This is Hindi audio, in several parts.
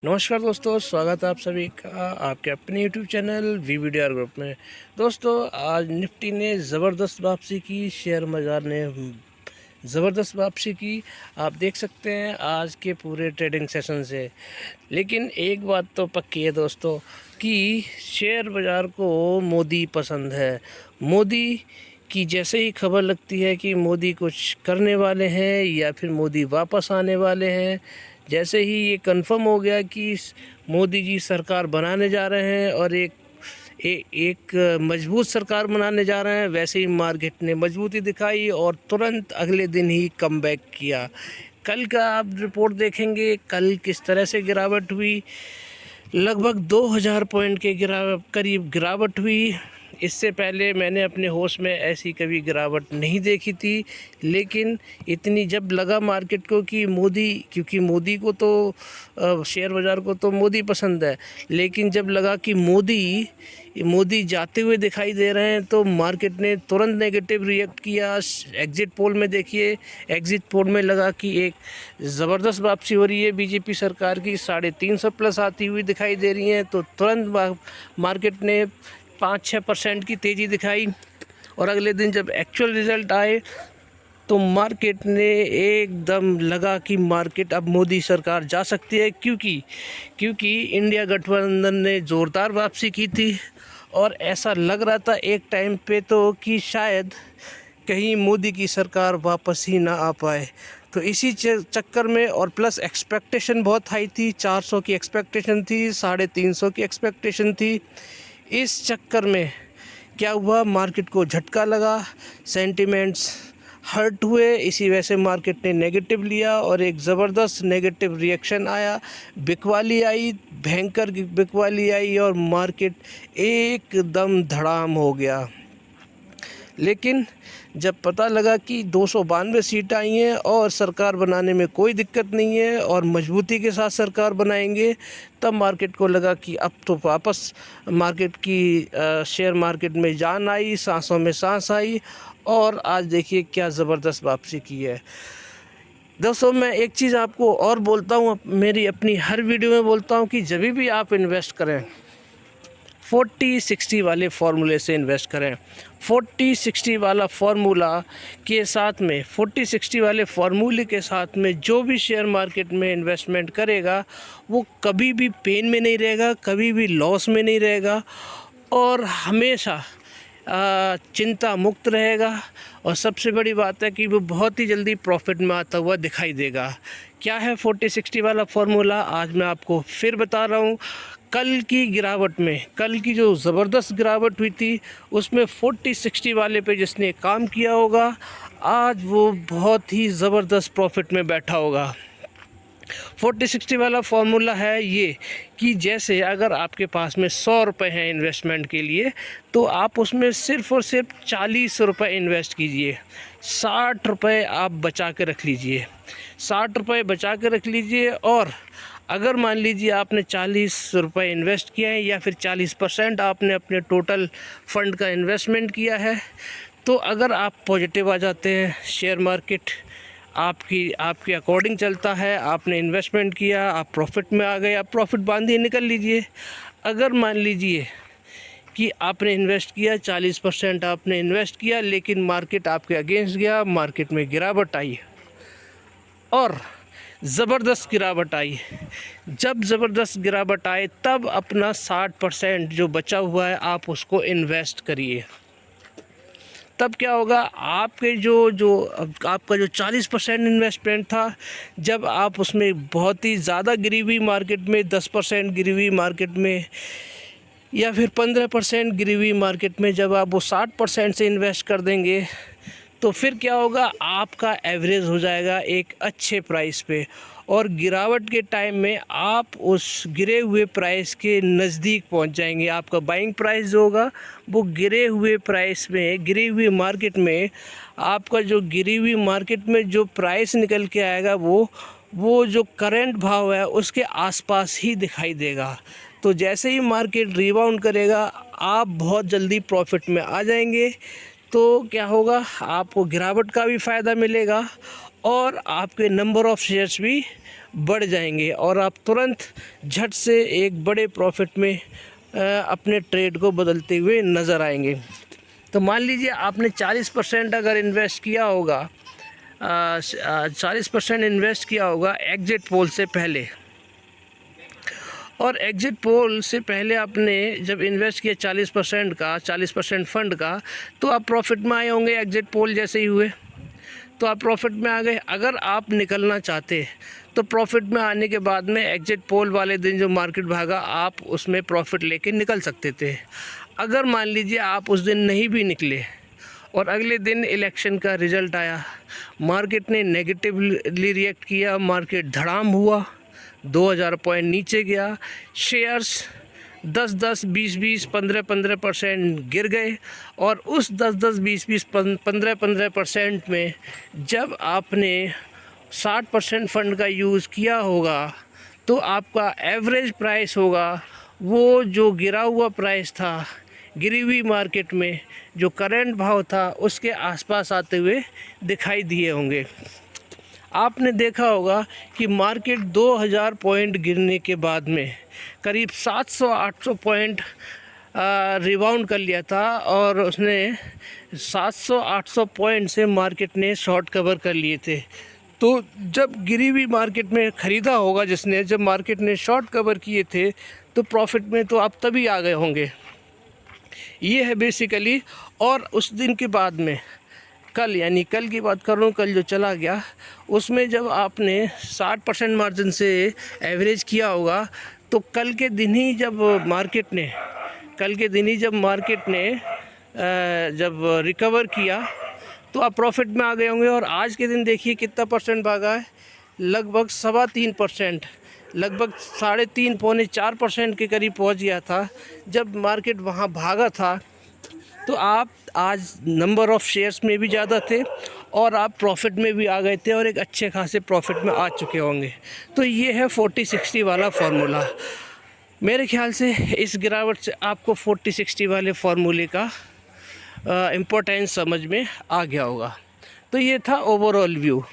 नमस्कार दोस्तों, स्वागत है आप सभी का आपके अपने यूट्यूब चैनल वीवीडीआर ग्रुप में। दोस्तों, आज निफ्टी ने ज़बरदस्त वापसी की, शेयर बाज़ार ने ज़बरदस्त वापसी की। आप देख सकते हैं आज के पूरे ट्रेडिंग सेशन से। लेकिन एक बात तो पक्की है दोस्तों कि शेयर बाज़ार को मोदी पसंद है। मोदी की जैसे ही खबर लगती है कि मोदी कुछ करने वाले हैं या फिर मोदी वापस आने वाले हैं, जैसे ही ये कंफर्म हो गया कि मोदी जी सरकार बनाने जा रहे हैं और एक मजबूत सरकार बनाने जा रहे हैं, वैसे ही मार्केट ने मजबूती दिखाई और तुरंत अगले दिन ही कमबैक किया। कल का आप रिपोर्ट देखेंगे, कल किस तरह से गिरावट हुई। लगभग 2000 पॉइंट के करीब गिरावट हुई। इससे पहले मैंने अपने होश में ऐसी कभी गिरावट नहीं देखी थी। लेकिन इतनी जब लगा मार्केट को कि क्योंकि मोदी को तो शेयर बाज़ार को तो मोदी पसंद है, लेकिन जब लगा कि मोदी जाते हुए दिखाई दे रहे हैं तो मार्केट ने तुरंत नेगेटिव रिएक्ट किया। एग्ज़िट पोल में देखिए, एग्ज़िट पोल में लगा कि एक ज़बरदस्त वापसी हो रही है बीजेपी सरकार की, 350 प्लस आती हुई दिखाई दे रही हैं। तो तुरंत मार्केट ने 5-6% की तेज़ी दिखाई और अगले दिन जब एक्चुअल रिज़ल्ट आए तो मार्केट ने एकदम लगा कि मार्केट अब मोदी सरकार जा सकती है, क्योंकि इंडिया गठबंधन ने ज़ोरदार वापसी की थी और ऐसा लग रहा था एक टाइम पे तो कि शायद कहीं मोदी की सरकार वापस ही ना आ पाए। तो इसी चक्कर में और प्लस एक्सपेक्टेशन बहुत हाई थी, 400 की एक्सपेक्टेशन थी, 350 की एक्सपेक्टेशन थी। इस चक्कर में क्या हुआ, मार्केट को झटका लगा, सेंटिमेंट्स हर्ट हुए। इसी वजह से मार्केट ने नेगेटिव लिया और एक ज़बरदस्त नेगेटिव रिएक्शन आया, बिकवाली आई, भयंकर बिकवाली आई और मार्केट एकदम धड़ाम हो गया। लेकिन जब पता लगा कि 292 सीट आई हैं और सरकार बनाने में कोई दिक्कत नहीं है और मजबूती के साथ सरकार बनाएंगे, तब मार्केट को लगा कि अब तो वापस मार्केट की शेयर मार्केट में जान आई, सांसों में सांस आई और आज देखिए क्या ज़बरदस्त वापसी की है। दोस्तों, मैं एक चीज़ आपको और बोलता हूँ, मेरी अपनी हर वीडियो में बोलता हूँ कि जब भी आप इन्वेस्ट करें 40-60 वाले फार्मूले से इन्वेस्ट करें। 40-60 वाला फार्मूला के साथ में 40-60 वाले फार्मूले के साथ में जो भी शेयर मार्केट में इन्वेस्टमेंट करेगा वो कभी भी पेन में नहीं रहेगा, कभी भी लॉस में नहीं रहेगा और हमेशा चिंता मुक्त रहेगा। और सबसे बड़ी बात है कि वो बहुत ही जल्दी प्रॉफिट में आता हुआ दिखाई देगा। क्या है 40-60 वाला फार्मूला, आज मैं आपको फिर बता रहा हूँ। कल की गिरावट में, कल की जो ज़बरदस्त गिरावट हुई थी उसमें 40-60 वाले पे जिसने काम किया होगा आज वो बहुत ही ज़बरदस्त प्रॉफिट में बैठा होगा। 40-60 वाला फार्मूला है ये कि जैसे अगर आपके पास में 100 रुपये हैं इन्वेस्टमेंट के लिए, तो आप उसमें सिर्फ़ और सिर्फ 40 रुपये इन्वेस्ट कीजिए, 60 रुपये आप बचा के रख लीजिए, 60 रुपये बचा के रख लीजिए। और अगर मान लीजिए आपने 40 रुपये इन्वेस्ट किए हैं या फिर 40% आपने अपने टोटल फंड का इन्वेस्टमेंट किया है, तो अगर आप पॉजिटिव आ जाते हैं, शेयर मार्केट आपके अकॉर्डिंग चलता है, आपने इन्वेस्टमेंट किया, आप प्रॉफिट में आ गए, आप प्रॉफिट बांधिए निकल लीजिए। अगर मान लीजिए कि आपने इन्वेस्ट किया, 40% आपने इन्वेस्ट किया, लेकिन मार्केट आपके अगेंस्ट गया, मार्केट में गिरावट आई और ज़बरदस्त गिरावट आई। जब ज़बरदस्त गिरावट आए तब अपना 60% जो बचा हुआ है आप उसको इन्वेस्ट करिए। तब क्या होगा, आपके आपका जो 40% इन्वेस्टमेंट था, जब आप उसमें बहुत ही ज़्यादा गिरी हुई मार्केट में, 10% गिरी हुई मार्केट में या फिर 15% गिरी हुई मार्केट में, जब आप वो 60% से इन्वेस्ट कर देंगे तो फिर क्या होगा, आपका एवरेज हो जाएगा एक अच्छे प्राइस पे और गिरावट के टाइम में आप उस गिरे हुए प्राइस के नज़दीक पहुंच जाएंगे। आपका बाइंग प्राइस जो होगा वो गिरे हुए प्राइस में, गिरी हुई मार्केट में, आपका जो गिरी हुई मार्केट में जो प्राइस निकल के आएगा वो जो करंट भाव है उसके आसपास ही दिखाई देगा। तो जैसे ही मार्केट रिबाउंड करेगा आप बहुत जल्दी प्रॉफिट में आ जाएंगे। तो क्या होगा, आपको गिरावट का भी फ़ायदा मिलेगा और आपके नंबर ऑफ़ शेयर्स भी बढ़ जाएंगे और आप तुरंत झट से एक बड़े प्रॉफिट में अपने ट्रेड को बदलते हुए नज़र आएंगे। तो मान लीजिए आपने 40% अगर इन्वेस्ट किया होगा, 40% इन्वेस्ट किया होगा एग्जिट पोल से पहले, और एग्जिट पोल से पहले आपने जब इन्वेस्ट किया 40% फ़ंड का, तो आप प्रॉफिट में आए होंगे एग्जिट पोल जैसे ही हुए, तो आप प्रॉफिट में आ गए। अगर आप निकलना चाहते तो प्रॉफिट में आने के बाद में एग्जिट पोल वाले दिन जो मार्केट भागा, आप उसमें प्रॉफिट लेके निकल सकते थे। अगर मान लीजिए आप उस दिन नहीं भी निकले और अगले दिन इलेक्शन का रिज़ल्ट आया, मार्केट ने नेगेटिवली रिएक्ट किया, मार्केट धड़ाम हुआ, 2000 पॉइंट नीचे गया, शेयर्स 10-10, 20-20, 15-15% गिर गए, और उस 10-10, 20-20, 15-15% में जब आपने 60% फ़ंड का यूज़ किया होगा, तो आपका एवरेज प्राइस होगा वो जो गिरा हुआ प्राइस था, गिरी हुई मार्केट में जो करंट भाव था उसके आसपास आते हुए दिखाई दिए होंगे। आपने देखा होगा कि मार्केट 2000 पॉइंट गिरने के बाद में करीब 700-800 पॉइंट रिबाउंड कर लिया था, और उसने 700-800 पॉइंट से मार्केट ने शॉर्ट कवर कर लिए थे। तो जब गिरी हुई मार्केट में ख़रीदा होगा जिसने, जब मार्केट ने शॉर्ट कवर किए थे, तो प्रॉफिट में तो आप तभी आ गए होंगे। ये है बेसिकली। और उस दिन के बाद में कल, यानी कल की बात कर रहा हूँ, कल जो चला गया उसमें जब आपने 60% मार्जिन से एवरेज किया होगा, तो कल के दिन ही जब मार्केट ने जब रिकवर किया तो आप प्रॉफिट में आ गए होंगे। और आज के दिन देखिए कितना परसेंट भागा है, लगभग 3.25%, लगभग 3.5 पौने 4% के करीब पहुंच गया था जब मार्केट वहां भागा था। तो आप आज नंबर ऑफ़ शेयर्स में भी ज़्यादा थे और आप प्रॉफिट में भी आ गए थे और एक अच्छे खासे प्रॉफिट में आ चुके होंगे। तो ये है 40-60 वाला फार्मूला। मेरे ख्याल से इस गिरावट से आपको 40-60 वाले फार्मूले का इम्पोर्टेंस समझ में आ गया होगा। तो ये था ओवरऑल व्यू।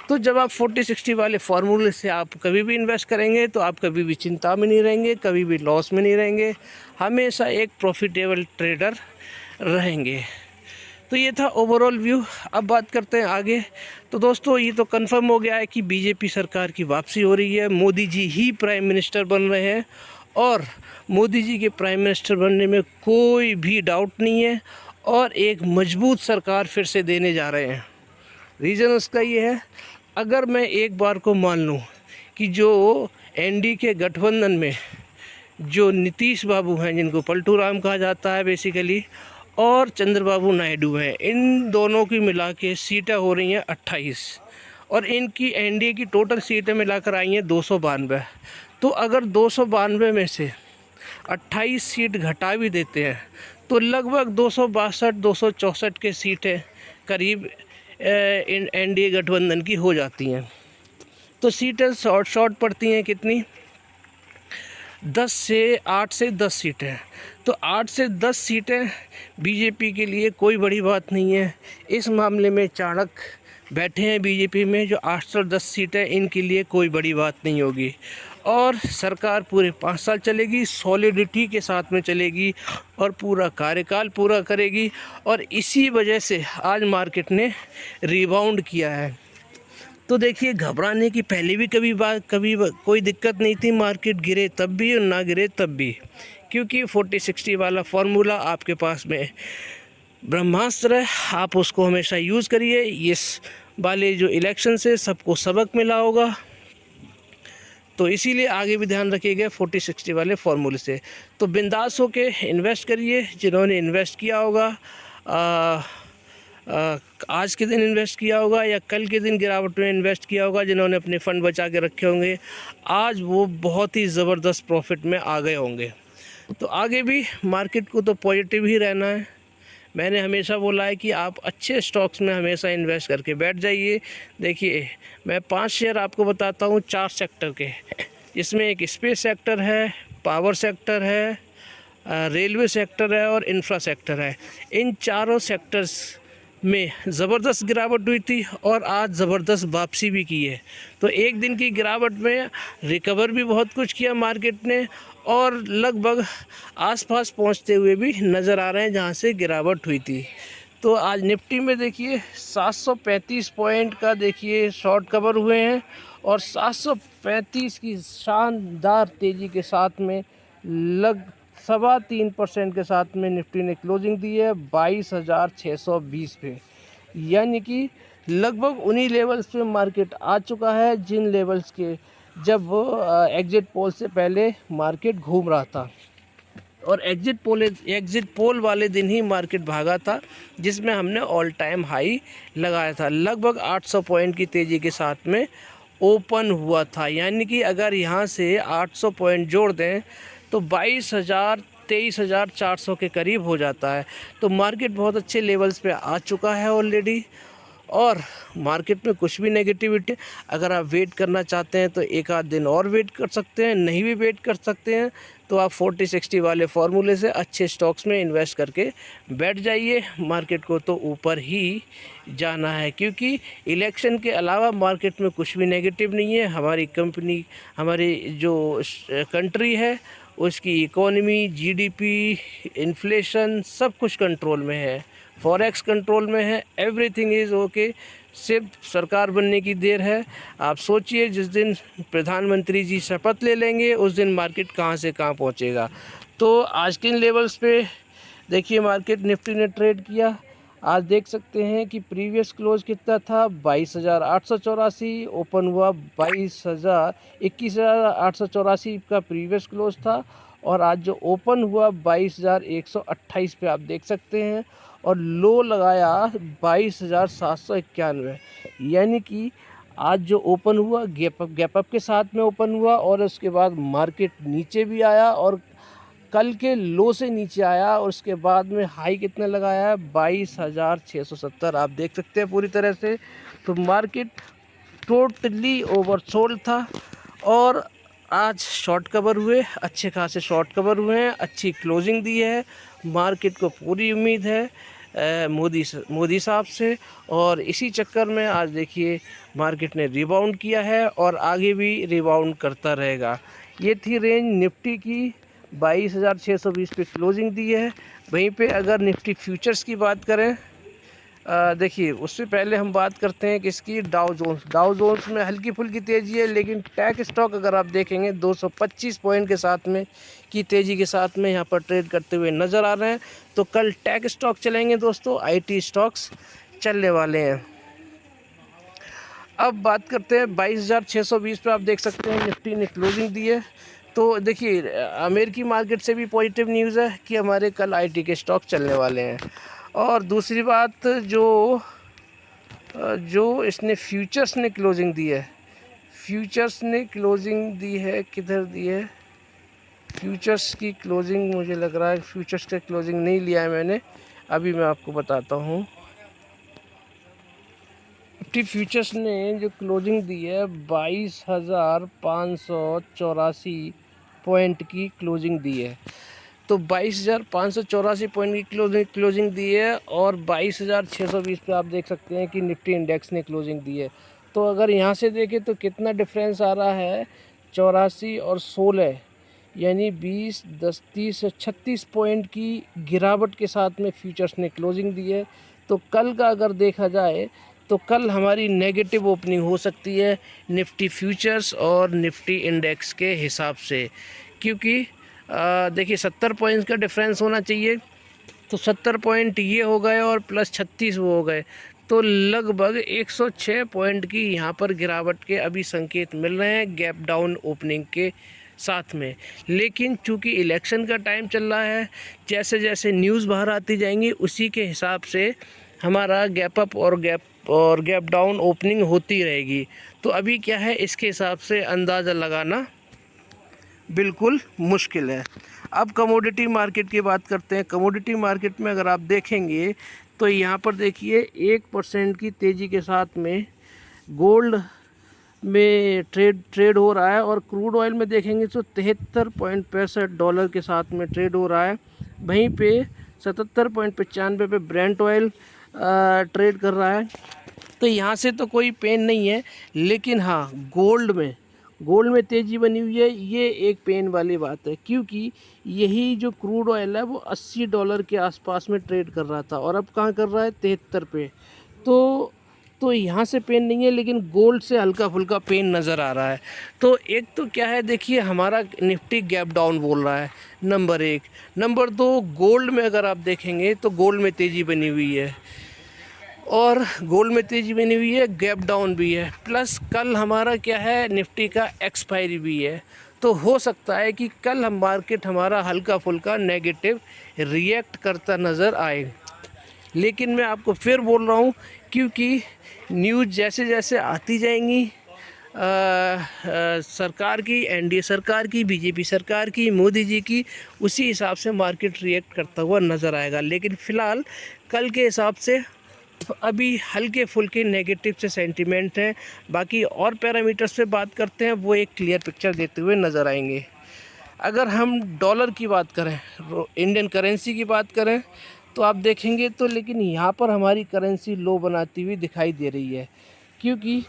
तो जब आप 40-60 वाले फार्मूले से आप कभी भी इन्वेस्ट करेंगे तो आप कभी भी चिंता में नहीं रहेंगे, कभी भी लॉस में नहीं रहेंगे, हमेशा एक प्रॉफिटेबल ट्रेडर रहेंगे। तो ये था ओवरऑल व्यू। अब बात करते हैं आगे। तो दोस्तों, ये तो कंफर्म हो गया है कि बीजेपी सरकार की वापसी हो रही है, मोदी जी ही प्राइम मिनिस्टर बन रहे हैं, और मोदी जी के प्राइम मिनिस्टर बनने में कोई भी डाउट नहीं है, और एक मजबूत सरकार फिर से देने जा रहे हैं। रीज़न उसका ये है, अगर मैं एक बार को मान लूँ कि जो एनडी के गठबंधन में जो नीतीश बाबू हैं, जिनको पलटू राम कहा जाता है बेसिकली, और चंद्रबाबू नायडू हैं, इन दोनों की मिला के सीटें हो रही हैं 28, और इनकी एनडीए की टोटल सीटें मिलाकर आई हैं 292। तो अगर 292 में से 28 सीट घटा भी देते हैं तो लगभग 262-264 के सीटें करीब इन एनडीए गठबंधन की हो जाती हैं। तो सीटें शॉर्ट पड़ती हैं कितनी, 8 से 10 सीटें। तो 8 से 10 सीटें बीजेपी के लिए कोई बड़ी बात नहीं है। इस मामले में चाणक्य बैठे हैं बीजेपी में, जो 810 सीटें इनके लिए कोई बड़ी बात नहीं होगी, और सरकार पूरे 5 साल चलेगी, सॉलिडिटी के साथ में चलेगी और पूरा कार्यकाल पूरा करेगी। और इसी वजह से आज मार्केट ने रिबाउंड किया है। तो देखिए, घबराने की पहले भी कभी कोई दिक्कत नहीं थी, मार्केट गिरे तब भी और ना गिरे तब भी, क्योंकि 40-60 वाला फार्मूला आपके पास में ब्रह्मास्त्र है, आप उसको हमेशा यूज़ करिए। इस वाले जो इलेक्शन से सबको सबक मिला होगा, तो इसीलिए आगे भी ध्यान रखिएगा 40-60 वाले फार्मूले से। तो बिंदास होके इन्वेस्ट करिए। जिन्होंने इन्वेस्ट किया होगा, आज के दिन इन्वेस्ट किया होगा या कल के दिन गिरावट में इन्वेस्ट किया होगा, जिन्होंने अपने फ़ंड बचा के रखे होंगे, आज वो बहुत ही ज़बरदस्त प्रॉफिट में आ गए होंगे। तो आगे भी मार्केट को तो पॉजिटिव ही रहना है। मैंने हमेशा बोला है कि आप अच्छे स्टॉक्स में हमेशा इन्वेस्ट करके बैठ जाइए। देखिए, मैं 5 शेयर आपको बताता हूँ 4 सेक्टर के, जिसमें एक स्पेस सेक्टर है, पावर सेक्टर है, रेलवे सेक्टर है और इंफ्रा सेक्टर है। इन चारों सेक्टर्स में ज़बरदस्त गिरावट हुई थी और आज ज़बरदस्त वापसी भी की है। तो एक दिन की गिरावट में रिकवर भी बहुत कुछ किया मार्केट ने और लगभग आसपास पहुंचते हुए भी नज़र आ रहे हैं जहां से गिरावट हुई थी। तो आज निफ्टी में देखिए 735 पॉइंट का देखिए शॉर्ट कवर हुए हैं और 735 की शानदार तेज़ी के साथ में लग 3.25% के साथ में निफ्टी ने क्लोजिंग दी है 22,620 पे, यानी कि लगभग उन्हीं लेवल्स पे मार्केट आ चुका है जिन लेवल्स के जब वो एग्जिट पोल से पहले मार्केट घूम रहा था। और एग्जिट पोल वाले दिन ही मार्केट भागा था जिसमें हमने ऑल टाइम हाई लगाया था। लगभग 800 पॉइंट की तेज़ी के साथ में ओपन हुआ था, यानी कि अगर यहाँ से 800 पॉइंट जोड़ दें तो 23,400 के करीब हो जाता है। तो मार्केट बहुत अच्छे लेवल्स पे आ चुका है ऑलरेडी और मार्केट में कुछ भी नेगेटिविटी, अगर आप वेट करना चाहते हैं तो एक आध दिन और वेट कर सकते हैं, नहीं भी वेट कर सकते हैं तो आप 40-60 वाले फार्मूले से अच्छे स्टॉक्स में इन्वेस्ट करके बैठ जाइए। मार्केट को तो ऊपर ही जाना है क्योंकि इलेक्शन के अलावा मार्केट में कुछ भी नेगेटिव नहीं है। हमारी कंपनी, हमारी जो कंट्री है उसकी इकोनॉमी, जीडीपी, इन्फ्लेशन सब कुछ कंट्रोल में है, फॉरेक्स कंट्रोल में है, एवरीथिंग इज़ ओके। सिर्फ सरकार बनने की देर है। आप सोचिए जिस दिन प्रधानमंत्री जी शपथ ले लेंगे उस दिन मार्केट कहाँ से कहाँ पहुँचेगा। तो आज किन लेवल्स पे देखिए मार्केट निफ्टी ने ट्रेड किया। आज देख सकते हैं कि प्रीवियस क्लोज कितना था 22,884, ओपन हुआ 21,884 का प्रीवियस क्लोज था और आज जो ओपन हुआ 22,128 पे आप देख सकते हैं और लो लगाया 22,791, यानी कि आज जो ओपन हुआ गैप अप के साथ में ओपन हुआ और उसके बाद मार्केट नीचे भी आया और कल के लो से नीचे आया और उसके बाद में हाई कितने लगाया है 22,670 आप देख सकते हैं पूरी तरह से। तो मार्केट टोटली ओवरसोल्ड था और आज शॉर्ट कवर हुए, अच्छे खासे शॉर्ट कवर हुए हैं, अच्छी क्लोजिंग दी है। मार्केट को पूरी उम्मीद है मोदी साहब से और इसी चक्कर में आज देखिए मार्केट ने रिबाउंड किया है और आगे भी रिबाउंड करता रहेगा। ये थी रेंज निफ्टी की, 22,620 पे क्लोजिंग दी है। वहीं पे अगर निफ्टी फ्यूचर्स की बात करें, देखिए उससे पहले हम बात करते हैं किसकी, डाउ जोन्स में हल्की फुल्की तेज़ी है लेकिन टेक स्टॉक अगर आप देखेंगे 225 पॉइंट के साथ में की तेज़ी के साथ में यहाँ पर ट्रेड करते हुए नज़र आ रहे हैं। तो कल टेक स्टॉक चलेंगे दोस्तों, आईटी स्टॉक्स चलने वाले हैं। अब बात करते हैं 22,620 पे आप देख सकते हैं निफ्टी ने क्लोजिंग दी है। तो देखिए अमेरिकी मार्केट से भी पॉजिटिव न्यूज़ है कि हमारे कल आईटी के स्टॉक चलने वाले हैं। और दूसरी बात जो इसने फ्यूचर्स ने क्लोजिंग दी है, फ्यूचर्स ने क्लोजिंग दी है, किधर दी है फ्यूचर्स की क्लोजिंग, मुझे लग रहा है फ्यूचर्स का क्लोजिंग नहीं लिया है मैंने, अभी मैं आपको बताता हूँ। निफ्टी फ्यूचर्स ने जो क्लोजिंग दी है 22,584 पॉइंट की क्लोजिंग दी है। तो 22,584 पॉइंट की क्लोजिंग दी है और 22,620 पे आप देख सकते हैं कि निफ्टी इंडेक्स ने क्लोजिंग दी है। तो अगर यहाँ से देखें तो कितना डिफरेंस आ रहा है, 84 और 16, यानी 20, 10, 30, 36 पॉइंट की गिरावट के साथ में फ्यूचर्स ने क्लोजिंग दी है। तो कल का अगर देखा जाए तो कल हमारी नेगेटिव ओपनिंग हो सकती है निफ्टी फ्यूचर्स और निफ्टी इंडेक्स के हिसाब से, क्योंकि देखिए 70 पॉइंट्स का डिफरेंस होना चाहिए। तो 70 पॉइंट ये हो गए और प्लस 36 वो हो गए, तो लगभग 106 पॉइंट की यहाँ पर गिरावट के अभी संकेत मिल रहे हैं गैप डाउन ओपनिंग के साथ में। लेकिन चूंकि इलेक्शन का टाइम चल रहा है, जैसे जैसे न्यूज़ बाहर आती जाएंगी उसी के हिसाब से हमारा गैप अप और गैप डाउन ओपनिंग होती रहेगी। तो अभी क्या है, इसके हिसाब से अंदाज़ा लगाना बिल्कुल मुश्किल है। अब कमोडिटी मार्केट की बात करते हैं। कमोडिटी मार्केट में अगर आप देखेंगे तो यहाँ पर देखिए 1% की तेज़ी के साथ में गोल्ड में ट्रेड हो रहा है और क्रूड ऑयल में देखेंगे तो $73.65 के साथ में ट्रेड हो रहा है। वहीं पे 77.95 पे ब्रेंट ऑयल, ट्रेड कर रहा है। तो यहाँ से तो कोई पेन नहीं है, लेकिन हाँ गोल्ड में तेज़ी बनी हुई है, ये एक पेन वाली बात है, क्योंकि यही जो क्रूड ऑयल है वो $80 के आसपास में ट्रेड कर रहा था और अब कहाँ कर रहा है 73 पे। तो यहाँ से पेन नहीं है, लेकिन गोल्ड से हल्का फुल्का पेन नज़र आ रहा है। तो एक तो क्या है, देखिए हमारा निफ्टी गैप डाउन बोल रहा है, नंबर 1। नंबर 2, गोल्ड में अगर आप देखेंगे तो गोल्ड में तेज़ी बनी हुई है, और गोल्ड में तेज़ी बनी हुई है, गैप डाउन भी है, प्लस कल हमारा क्या है, निफ्टी का एक्सपायरी भी है। तो हो सकता है कि कल मार्केट हमारा हल्का फुल्का नेगेटिव रिएक्ट करता नज़र आए। लेकिन मैं आपको फिर बोल रहा हूँ, क्योंकि न्यूज़ जैसे जैसे आती जाएंगी सरकार की, एनडीए सरकार की, बीजेपी सरकार की, मोदी जी की, उसी हिसाब से मार्केट रिएक्ट करता हुआ नज़र आएगा। लेकिन फ़िलहाल कल के हिसाब से अभी हल्के फुल्के नेगेटिव से सेंटीमेंट हैं। बाकी और पैरामीटर्स पे बात करते हैं, वो एक क्लियर पिक्चर देते हुए नज़र आएंगे। अगर हम डॉलर की बात करें, इंडियन करेंसी की बात करें, तो आप देखेंगे तो लेकिन यहाँ पर हमारी करेंसी लो बनाती हुई दिखाई दे रही है, क्योंकि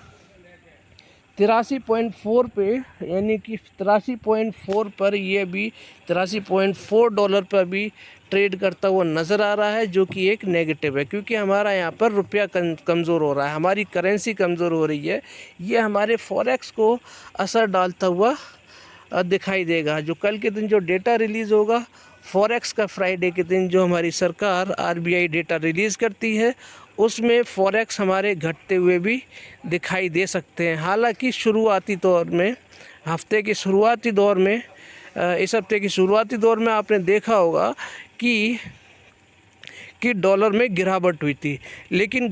83.4 पे, यानी कि 83.4 पर ये अभी $83.4 पर भी ट्रेड करता हुआ नज़र आ रहा है, जो कि एक नेगेटिव है, क्योंकि हमारा यहाँ पर रुपया कमज़ोर हो रहा है, हमारी करेंसी कमज़ोर हो रही है। ये हमारे फॉरेक्स को असर डालता हुआ दिखाई देगा। जो कल के दिन जो डेटा रिलीज़ होगा फॉरेक्स का, फ्राइडे के दिन जो हमारी सरकार आरबीआई डेटा रिलीज़ करती है, उसमें फॉरेक्स हमारे घटते हुए भी दिखाई दे सकते हैं। हालांकि शुरुआती दौर में, हफ्ते के शुरुआती दौर में, इस हफ्ते की शुरुआती दौर में आपने देखा होगा कि डॉलर में गिरावट हुई थी, लेकिन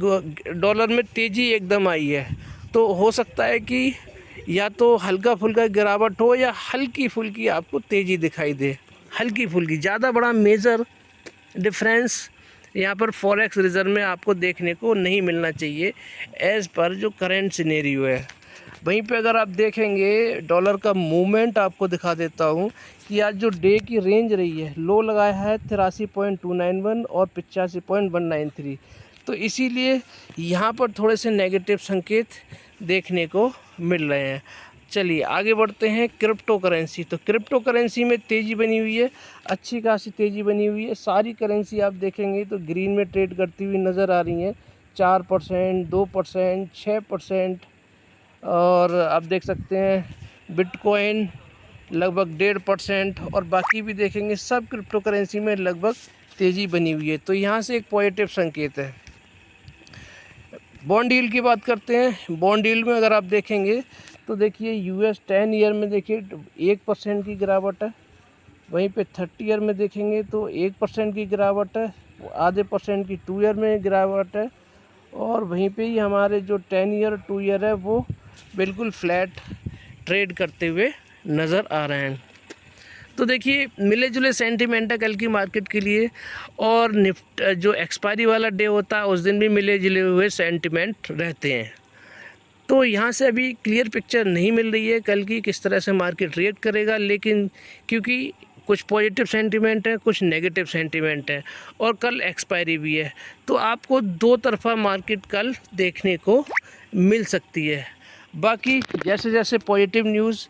डॉलर में तेज़ी एकदम आई है। तो हो सकता है कि या तो हल्का फुल्का गिरावट हो, या हल्की फुल्की आपको तेज़ी दिखाई दे, हल्की फुल्की। ज़्यादा बड़ा मेजर डिफरेंस यहाँ पर फॉरेक्स रिजर्व में आपको देखने को नहीं मिलना चाहिए, एज़ पर जो करंट सिनेरियो है। वहीं पे अगर आप देखेंगे डॉलर का मूवमेंट, आपको दिखा देता हूँ कि आज जो डे की रेंज रही है, लो लगाया है 83.291 और 85.193। तो इसीलिए यहाँ पर थोड़े से नेगेटिव संकेत देखने को मिल रहे हैं। चलिए आगे बढ़ते हैं। क्रिप्टो करेंसी, तो क्रिप्टो करेंसी में तेज़ी बनी हुई है, अच्छी खासी तेज़ी बनी हुई है। सारी करेंसी आप देखेंगे तो ग्रीन में ट्रेड करती हुई नज़र आ रही हैं, 4%, 2%, 6%, और आप देख सकते हैं बिटकॉइन लगभग 1.5%, और बाकी भी देखेंगे सब क्रिप्टो करेंसी में लगभग तेज़ी बनी हुई है। तो यहाँ से एक पॉजिटिव संकेत है। बॉन्ड यील्ड की बात करते हैं। बॉन्ड यील्ड में अगर आप देखेंगे तो देखिए US 10 ईयर में देखिए 1% की गिरावट है, वहीं पे 30 ईयर में देखेंगे तो 1% की गिरावट है, आधे % की 2 ईयर में गिरावट है, और वहीं पे ही हमारे जो 10 ईयर 2 ईयर है वो बिल्कुल फ्लैट ट्रेड करते हुए नज़र आ रहे हैं। तो देखिए मिले जुले सेंटीमेंट है कल की मार्केट के लिए, और निफ्ट जो एक्सपायरी वाला डे होता है उस दिन भी मिले जुले हुए सेंटीमेंट रहते हैं। तो यहाँ से अभी क्लियर पिक्चर नहीं मिल रही है कल की किस तरह से मार्केट रिएक्ट करेगा, लेकिन क्योंकि कुछ पॉजिटिव सेंटीमेंट है, कुछ नेगेटिव सेंटीमेंट है, और कल एक्सपायरी भी है, तो आपको दो तरफा मार्केट कल देखने को मिल सकती है। बाकी जैसे जैसे पॉजिटिव न्यूज़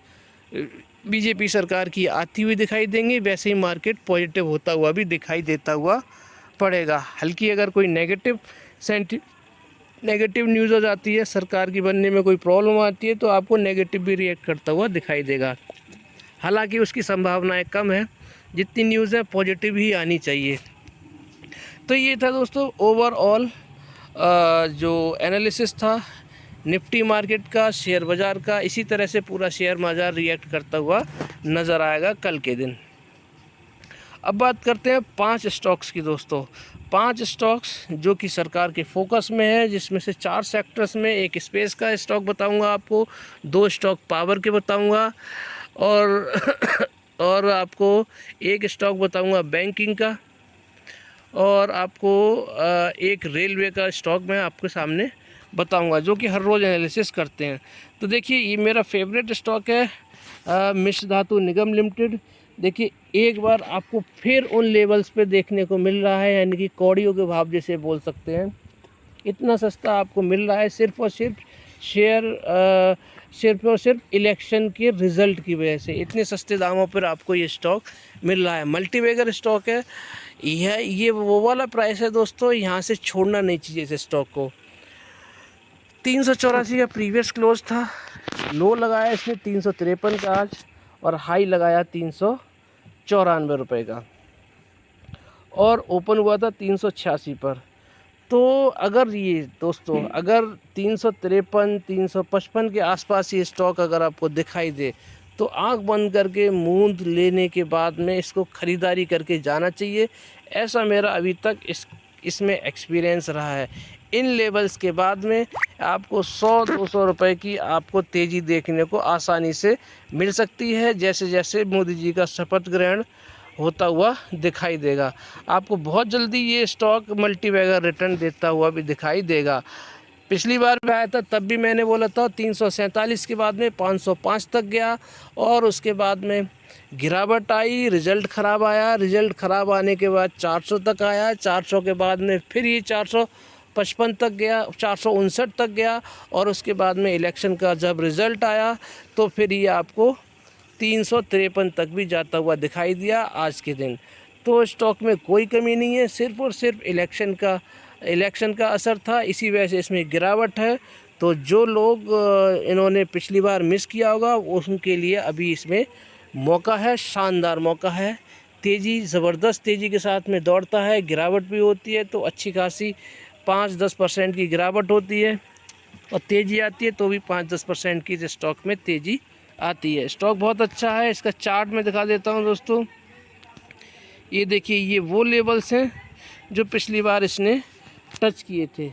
बीजेपी सरकार की आती हुई दिखाई देंगी, वैसे ही मार्केट पॉजिटिव होता हुआ भी दिखाई देता हुआ पड़ेगा। हल्की अगर कोई नेगेटिव न्यूज़ हो जाती है, सरकार की बनने में कोई प्रॉब्लम आती है, तो आपको नेगेटिव भी रिएक्ट करता हुआ दिखाई देगा। हालांकि उसकी संभावनाएं कम है, जितनी न्यूज़ है पॉजिटिव ही आनी चाहिए। तो ये था दोस्तों ओवरऑल जो एनालिसिस था निफ्टी मार्केट का, शेयर बाज़ार का। इसी तरह से पूरा शेयर बाज़ार रिएक्ट करता हुआ नज़र आएगा कल के दिन। अब बात करते हैं 5 स्टॉक्स की दोस्तों। 5 स्टॉक्स जो कि सरकार के फोकस में है, जिसमें से 4 सेक्टर्स में, एक स्पेस का स्टॉक बताऊंगा आपको, 2 स्टॉक पावर के बताऊंगा, और और आपको एक स्टॉक बताऊंगा बैंकिंग का, और आपको एक रेलवे का स्टॉक मैं आपके सामने बताऊंगा, जो कि हर रोज़ एनालिसिस करते हैं। तो देखिए ये मेरा फेवरेट स्टॉक है मिश्र धातु निगम लिमिटेड। देखिए एक बार आपको फिर उन लेवल्स पे देखने को मिल रहा है, यानी कि कौड़ियों के भाव जैसे बोल सकते हैं, इतना सस्ता आपको मिल रहा है सिर्फ़ और सिर्फ सिर्फ और सिर्फ इलेक्शन के रिज़ल्ट की वजह से इतने सस्ते दामों पर आपको ये स्टॉक मिल रहा है। मल्टीबैगर स्टॉक है ये वो वाला प्राइस है दोस्तों, यहाँ से छोड़ना नहीं चाहिए इस स्टॉक को। 384 का प्रीवियस क्लोज था, लो लगाया इसने 353 का आज, और हाई लगाया 394 रुपये का, और ओपन हुआ था 386 पर। तो अगर ये दोस्तों अगर 353 355 के आसपास ये स्टॉक अगर आपको दिखाई दे तो आंख बंद करके मूंद लेने के बाद में इसको ख़रीदारी करके जाना चाहिए। ऐसा मेरा अभी तक इसमें एक्सपीरियंस रहा है। इन लेवल्स के बाद में आपको 100-200 रुपए की आपको तेज़ी देखने को आसानी से मिल सकती है, जैसे जैसे मोदी जी का शपथ ग्रहण होता हुआ दिखाई देगा। आपको बहुत जल्दी ये स्टॉक मल्टीबैगर रिटर्न देता हुआ भी दिखाई देगा। पिछली बार भी आया था, तब भी मैंने बोला था 347 के बाद में 505 तक गया, और उसके बाद में गिरावट आई, रिज़ल्ट ख़राब आया, रिज़ल्ट ख़राब आने के बाद 400 तक आया, 400 के बाद में फिर ये 455 तक गया, 459 तक गया, और उसके बाद में इलेक्शन का जब रिज़ल्ट आया तो फिर ये आपको 353 तक भी जाता हुआ दिखाई दिया आज के दिन। तो स्टॉक में कोई कमी नहीं है, सिर्फ़ और सिर्फ इलेक्शन का असर था, इसी वजह से इसमें गिरावट है। तो जो लोग इन्होंने पिछली बार मिस किया होगा उनके लिए अभी इसमें मौका है, शानदार मौका है। तेज़ी ज़बरदस्त तेज़ी के साथ में दौड़ता है, गिरावट भी होती है तो अच्छी खासी 5-10% की गिरावट होती है, और तेज़ी आती है तो भी 5-10% की स्टॉक में तेज़ी आती है। स्टॉक बहुत अच्छा है। इसका चार्ट में दिखा देता हूँ दोस्तों। ये देखिए, ये वो लेवल्स हैं जो पिछली बार इसने टच किए थे,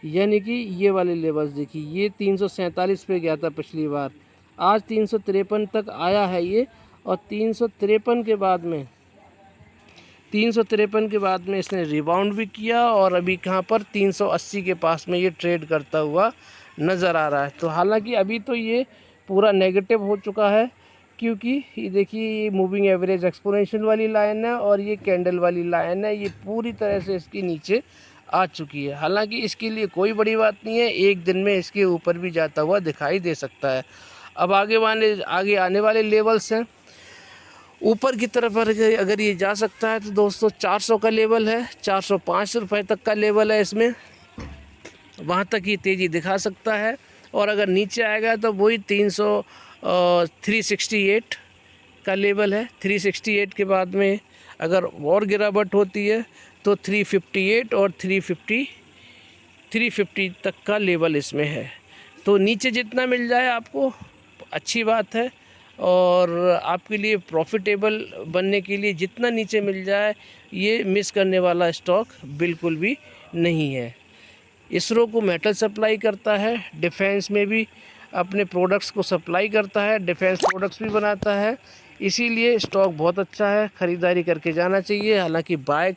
यानी कि ये वाले लेवल्स देखिए, ये 347 पे गया था पिछली बार, आज 353 तक आया है ये, और 353 के बाद में इसने रिबाउंड भी किया, और अभी कहाँ पर 380 के पास में ये ट्रेड करता हुआ नज़र आ रहा है। तो हालांकि अभी तो ये पूरा नेगेटिव हो चुका है, क्योंकि ये देखिए, ये मूविंग एवरेज एक्सपोनेंशियल वाली लाइन है और ये कैंडल वाली लाइन है, ये पूरी तरह से इसके नीचे आ चुकी है। हालांकि इसके लिए कोई बड़ी बात नहीं है, एक दिन में इसके ऊपर भी जाता हुआ दिखाई दे सकता है। अब आगे आने वाले लेवल्स हैं। ऊपर की तरफ अगर ये जा सकता है तो दोस्तों 400 का लेवल है, 405 रुपये तक का लेवल है इसमें, वहाँ तक ये तेज़ी दिखा सकता है। और अगर नीचे आएगा तो वही 368 का लेवल है। 368 के बाद में अगर और गिरावट होती है तो 358 और 350 तक का लेवल इसमें है। तो नीचे जितना मिल जाए आपको अच्छी बात है, और आपके लिए प्रॉफिटेबल बनने के लिए जितना नीचे मिल जाए ये मिस करने वाला स्टॉक बिल्कुल भी नहीं है। इसरो को मेटल सप्लाई करता है, डिफेंस में भी अपने प्रोडक्ट्स को सप्लाई करता है, डिफेंस प्रोडक्ट्स भी बनाता है, इसीलिए स्टॉक बहुत अच्छा है, ख़रीदारी करके जाना चाहिए। हालांकि बाय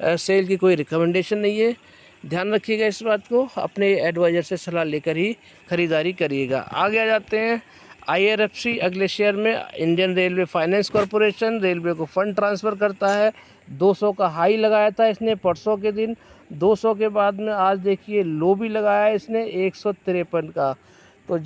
सेल की कोई रिकमेंडेशन नहीं है, ध्यान रखिएगा इस बात को, अपने एडवाइज़र से सलाह लेकर ही ख़रीदारी करिएगा। आगे आ जाते हैं IRFC। अगले शेयर में Indian railway finance corporation railway को फ़ंड ट्रांसफ़र करता है। 200 का हाई लगाया था इसने परसों के दिन, 200 के बाद में आज देखिए लो भी लगाया इसने 153 का। तो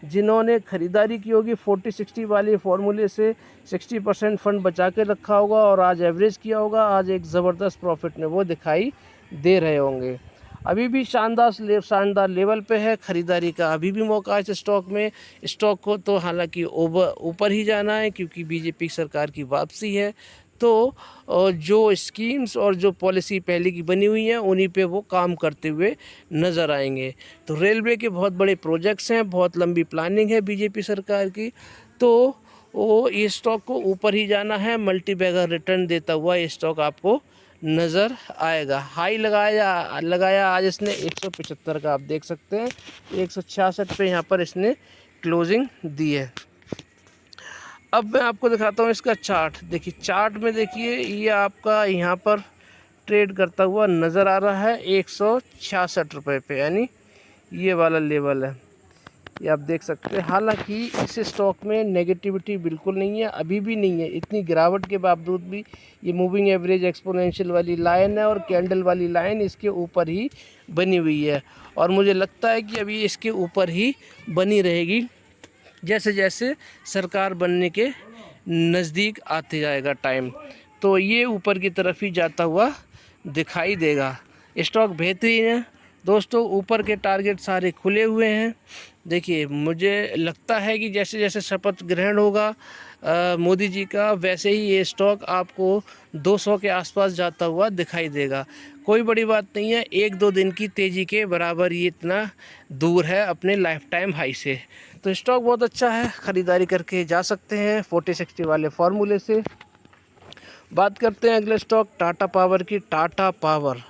जिन्होंने ख़रीदारी की होगी 40-60 वाले फार्मूले से 60% फ़ंड बचा के रखा होगा और आज एवरेज किया होगा, आज एक ज़बरदस्त प्रॉफिट में वो दिखाई दे रहे होंगे। अभी भी शानदार लेवल पे है, ख़रीदारी का अभी भी मौका है इस स्टॉक में। स्टॉक को तो हालांकि ऊपर ही जाना है, क्योंकि बीजेपी सरकार की वापसी है। तो जो स्कीम्स और जो पॉलिसी पहले की बनी हुई हैं उन्हीं पे वो काम करते हुए नज़र आएंगे। तो रेलवे के बहुत बड़े प्रोजेक्ट्स हैं, बहुत लंबी प्लानिंग है बीजेपी सरकार की, तो वो ये स्टॉक को ऊपर ही जाना है, मल्टीबैगर रिटर्न देता हुआ ये स्टॉक आपको नज़र आएगा। हाई लगाया आज इसने 175 का, आप देख सकते हैं 166 पे यहाँ पर इसने क्लोजिंग दी है। अब मैं आपको दिखाता हूँ इसका चार्ट। देखिए चार्ट में देखिए, ये आपका यहाँ पर ट्रेड करता हुआ नज़र आ रहा है 166 रुपये पे, यानी ये वाला लेवल है। ये आप देख सकते हैं। हालांकि इस स्टॉक में नेगेटिविटी बिल्कुल नहीं है, अभी भी नहीं है। इतनी गिरावट के बावजूद भी ये मूविंग एवरेज एक्सपोनेंशियल वाली लाइन है और कैंडल वाली लाइन इसके ऊपर ही बनी हुई है, और मुझे लगता है कि अभी इसके ऊपर ही बनी रहेगी जैसे जैसे सरकार बनने के नज़दीक आते जाएगा टाइम, तो ये ऊपर की तरफ ही जाता हुआ दिखाई देगा। स्टॉक बेहतरीन है दोस्तों, ऊपर के टारगेट सारे खुले हुए हैं। देखिए, मुझे लगता है कि जैसे जैसे शपथ ग्रहण होगा मोदी जी का, वैसे ही ये स्टॉक आपको 200 के आसपास जाता हुआ दिखाई देगा। कोई बड़ी बात नहीं है, 1-2 दिन की तेज़ी के बराबर ये इतना दूर है अपने लाइफ टाइम हाई से। तो स्टॉक बहुत अच्छा है, ख़रीदारी करके जा सकते हैं 40-60 वाले फार्मूले से। बात करते हैं अगले स्टॉक टाटा पावर की। टाटा पावर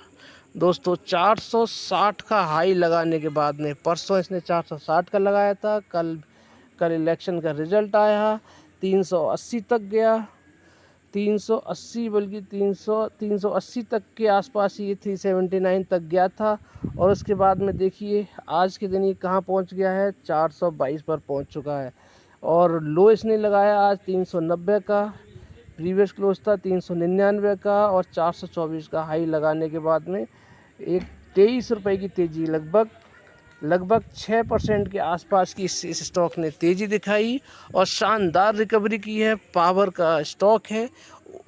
दोस्तों 460 का हाई लगाने के बाद में, परसों इसने 460 का लगाया था, कल इलेक्शन का रिज़ल्ट आया, 380 तक गया, 380 बल्कि 380 तक के आसपास ये 379 तक गया था। और उसके बाद में देखिए आज के दिन ये कहाँ पहुँच गया है, 422 पर पहुँच चुका है। और लो इसने लगाया आज 390 का, प्रीवियस क्लोज था 399 का, और 424 का हाई लगाने के बाद में एक 23 रुपये की तेज़ी, लगभग 6% के आसपास की इस स्टॉक ने तेज़ी दिखाई और शानदार रिकवरी की है। पावर का स्टॉक है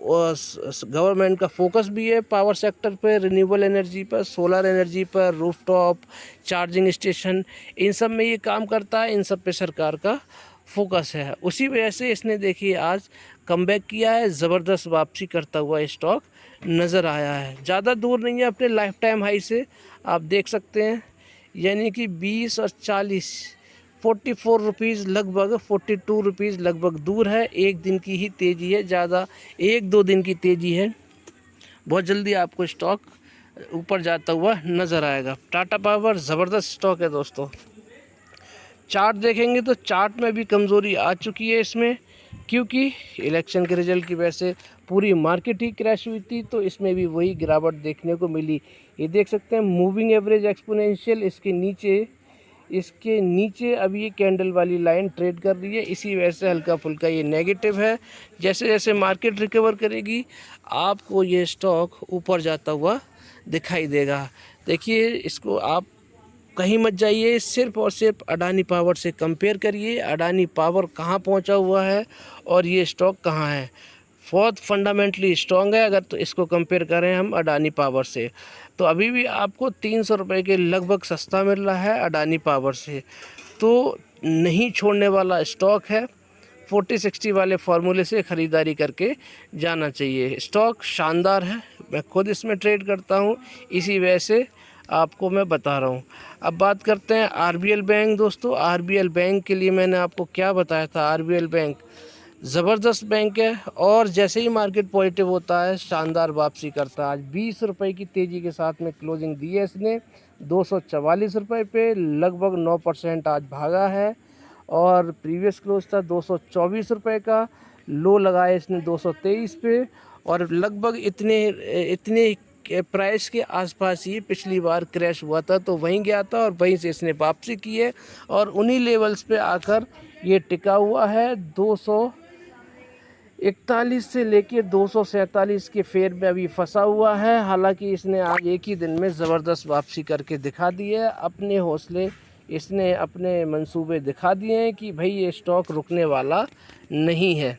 और गवर्नमेंट का फोकस भी है पावर सेक्टर पर, रिन्यूएबल एनर्जी पर, सोलर एनर्जी पर, रूफटॉप चार्जिंग स्टेशन, इन सब में ये काम करता है, इन सब पे सरकार का फोकस है। उसी वजह से इसने देखिए आज कमबैक किया है, ज़बरदस्त वापसी करता हुआ स्टॉक नज़र आया है। ज़्यादा दूर नहीं है अपने लाइफ टाइम हाई से, आप देख सकते हैं, यानी कि 20 और 40 44 रुपीज़ लगभग, 42 रुपीज़ लगभग दूर है। एक दिन की ही तेज़ी है, ज़्यादा 1-2 दिन की तेज़ी है। बहुत जल्दी आपको स्टॉक ऊपर जाता हुआ नज़र आएगा। टाटा पावर ज़बरदस्त स्टॉक है दोस्तों। चार्ट देखेंगे तो चार्ट में भी कमज़ोरी आ चुकी है इसमें, क्योंकि इलेक्शन के रिज़ल्ट की वजह से पूरी मार्केट ही क्रैश हुई थी, तो इसमें भी वही गिरावट देखने को मिली। ये देख सकते हैं मूविंग एवरेज एक्सपोनेंशियल इसके नीचे अभी ये कैंडल वाली लाइन ट्रेड कर रही है, इसी वजह से हल्का फुल्का ये नेगेटिव है। जैसे जैसे मार्केट रिकवर करेगी आपको ये स्टॉक ऊपर जाता हुआ दिखाई देगा। देखिए, इसको आप कहीं मत जाइए, सिर्फ और सिर्फ अडानी पावर से कंपेयर करिए, अडानी पावर कहाँ पहुँचा हुआ है और ये स्टॉक कहाँ है। बहुत फंडामेंटली स्ट्रॉन्ग है। अगर तो इसको कंपेयर करें हम अडानी पावर से, तो अभी भी आपको 300 रुपये के लगभग सस्ता मिल रहा है अडानी पावर से, तो नहीं छोड़ने वाला स्टॉक है। 40-60 वाले फार्मूले से ख़रीदारी करके जाना चाहिए। स्टॉक शानदार है, मैं खुद इसमें ट्रेड करता हूँ, इसी वजह से आपको मैं बता रहा हूँ। अब बात करते हैं आरबीएल बैंक दोस्तों। आरबीएल बैंक के लिए मैंने आपको क्या बताया था, आरबीएल बैंक ज़बरदस्त बैंक है और जैसे ही मार्केट पॉजिटिव होता है शानदार वापसी करता है। आज 20 रुपये की तेज़ी के साथ में क्लोजिंग दी है इसने 244 रुपये पे, लगभग 9% आज भागा है। और प्रीवियस क्लोज था 224 रुपये का, लो लगाया इसने 223 पे, और लगभग इतने प्राइस के आसपास ही पिछली बार क्रैश हुआ था, तो वहीं गया था और वहीं से इसने वापसी की है और उन्हीं लेवल्स पे आकर ये टिका हुआ है। 241 से लेके 247 के फेर में अभी फंसा हुआ है। हालांकि इसने आज एक ही दिन में ज़बरदस्त वापसी करके दिखा दी है, अपने हौसले, इसने अपने मंसूबे दिखा दिए हैं कि भाई ये स्टॉक रुकने वाला नहीं है।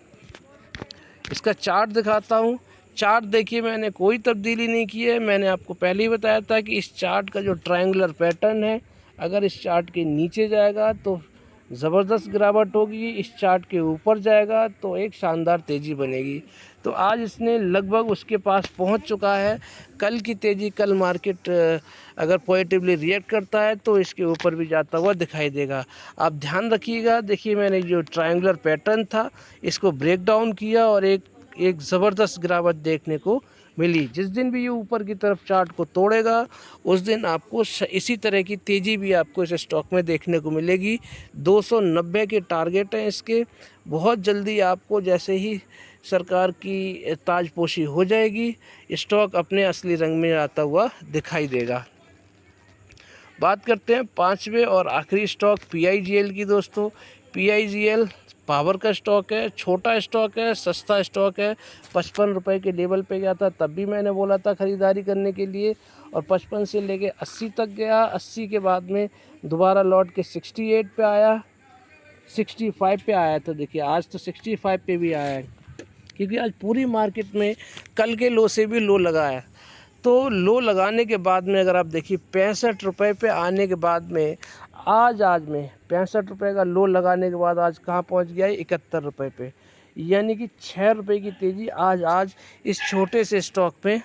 इसका चार्ट दिखाता हूँ। चार्ट देखिए, मैंने कोई तब्दीली नहीं की है। मैंने आपको पहले ही बताया था कि इस चार्ट का जो ट्रायंगुलर पैटर्न है, अगर इस चार्ट के नीचे जाएगा तो ज़बरदस्त गिरावट होगी, इस चार्ट के ऊपर जाएगा तो एक शानदार तेज़ी बनेगी। तो आज इसने लगभग उसके पास पहुंच चुका है। कल की तेज़ी, कल मार्केट अगर पॉजिटिवली रिएक्ट करता है तो इसके ऊपर भी जाता हुआ दिखाई देगा। आप ध्यान रखिएगा। देखिए, मैंने जो ट्रायंगुलर पैटर्न था इसको ब्रेक डाउन किया और एक ज़बरदस्त गिरावट देखने को मिली। जिस दिन भी ये ऊपर की तरफ चार्ट को तोड़ेगा उस दिन आपको इसी तरह की तेज़ी भी आपको इस स्टॉक में देखने को मिलेगी। 290 के टारगेट हैं इसके। बहुत जल्दी आपको जैसे ही सरकार की ताजपोशी हो जाएगी, स्टॉक अपने असली रंग में आता हुआ दिखाई देगा। बात करते हैं पांचवें और आखिरी स्टॉक PIGL की दोस्तों। PIGL पावर का स्टॉक है, छोटा स्टॉक है, सस्ता स्टॉक है। 55 रुपये के लेवल पे गया था, तब भी मैंने बोला था ख़रीदारी करने के लिए, और 55 से लेके 80 तक गया। 80 के बाद में दोबारा लौट के 68 पे आया, 65 पे आया था। देखिए आज तो 65 पे भी आया है, क्योंकि आज पूरी मार्केट में कल के लो से भी लो लगा है। तो लो लगाने के बाद में अगर आप देखिए 65 रुपये पे आने के बाद में आज में 65 रुपये का लो लगाने के बाद आज कहाँ पहुँच गया है, 71 रुपये पे। यानी कि 6 रुपये की तेज़ी आज इस छोटे से स्टॉक पे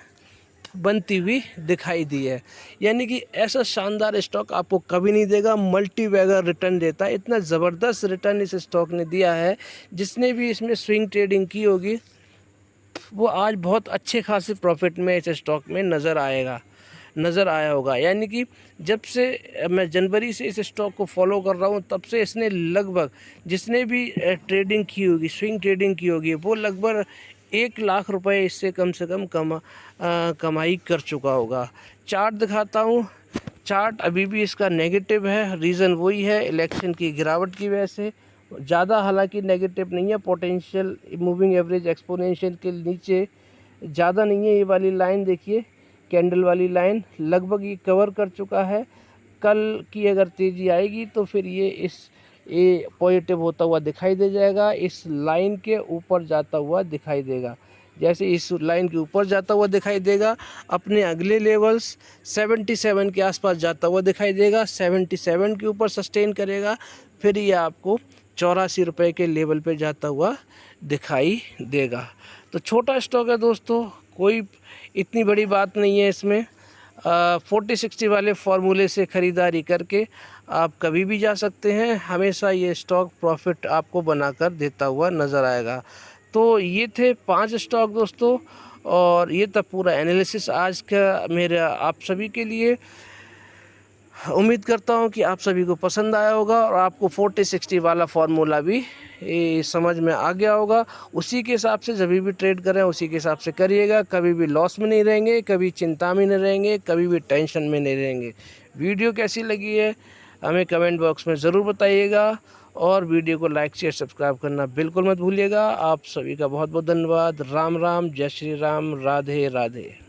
बनती हुई दिखाई दी है। यानी कि ऐसा शानदार स्टॉक आपको कभी नहीं देगा, मल्टी बैगर रिटर्न देता है। इतना ज़बरदस्त रिटर्न इस स्टॉक ने दिया है, जिसने भी इसमें स्विंग ट्रेडिंग की होगी वो आज बहुत अच्छे खासे प्रॉफिट में इस स्टॉक में नज़र आया होगा। यानी कि जब से मैं जनवरी से इस स्टॉक को फॉलो कर रहा हूँ, तब से इसने लगभग जिसने भी ट्रेडिंग की होगी, स्विंग ट्रेडिंग की होगी, वो लगभग 1 लाख रुपए इससे कम से कम कमाई कर चुका होगा। चार्ट दिखाता हूँ। चार्ट अभी भी इसका नेगेटिव है। रीज़न वही है इलेक्शन की गिरावट की वजह से। ज़्यादा हालांकि नेगेटिव नहीं है, पोटेंशियल मूविंग एवरेज एक्सपोनेंशियल के नीचे ज़्यादा नहीं है। ये वाली लाइन देखिए, कैंडल वाली लाइन लगभग ये कवर कर चुका है। कल की अगर तेज़ी आएगी तो फिर ये पॉजिटिव होता हुआ दिखाई दे जाएगा, इस लाइन के ऊपर जाता हुआ दिखाई देगा। जैसे इस लाइन के ऊपर जाता हुआ दिखाई देगा, अपने अगले लेवल्स 77 के आसपास जाता हुआ दिखाई देगा, 77 के ऊपर सस्टेन करेगा, फिर ये आपको 84 रुपये के लेवल पे जाता हुआ दिखाई देगा। तो छोटा स्टॉक है दोस्तों, कोई इतनी बड़ी बात नहीं है इसमें। 40-60 वाले फार्मूले से ख़रीदारी करके आप कभी भी जा सकते हैं, हमेशा ये स्टॉक प्रॉफिट आपको बनाकर देता हुआ नज़र आएगा। तो ये थे 5 स्टॉक दोस्तों, और ये था पूरा एनालिसिस आज का मेरा आप सभी के लिए। उम्मीद करता हूँ कि आप सभी को पसंद आया होगा और आपको 40-60 वाला फार्मूला भी समझ में आ गया होगा। उसी के हिसाब से जब भी ट्रेड करें उसी के हिसाब से करिएगा। कभी भी लॉस में नहीं रहेंगे, कभी चिंता में नहीं रहेंगे, कभी भी टेंशन में नहीं रहेंगे। वीडियो कैसी लगी है हमें कमेंट बॉक्स में ज़रूर बताइएगा, और वीडियो को लाइक शेयर सब्सक्राइब करना बिल्कुल मत भूलिएगा। आप सभी का बहुत बहुत धन्यवाद। राम राम, जय श्री राम, राधे राधे।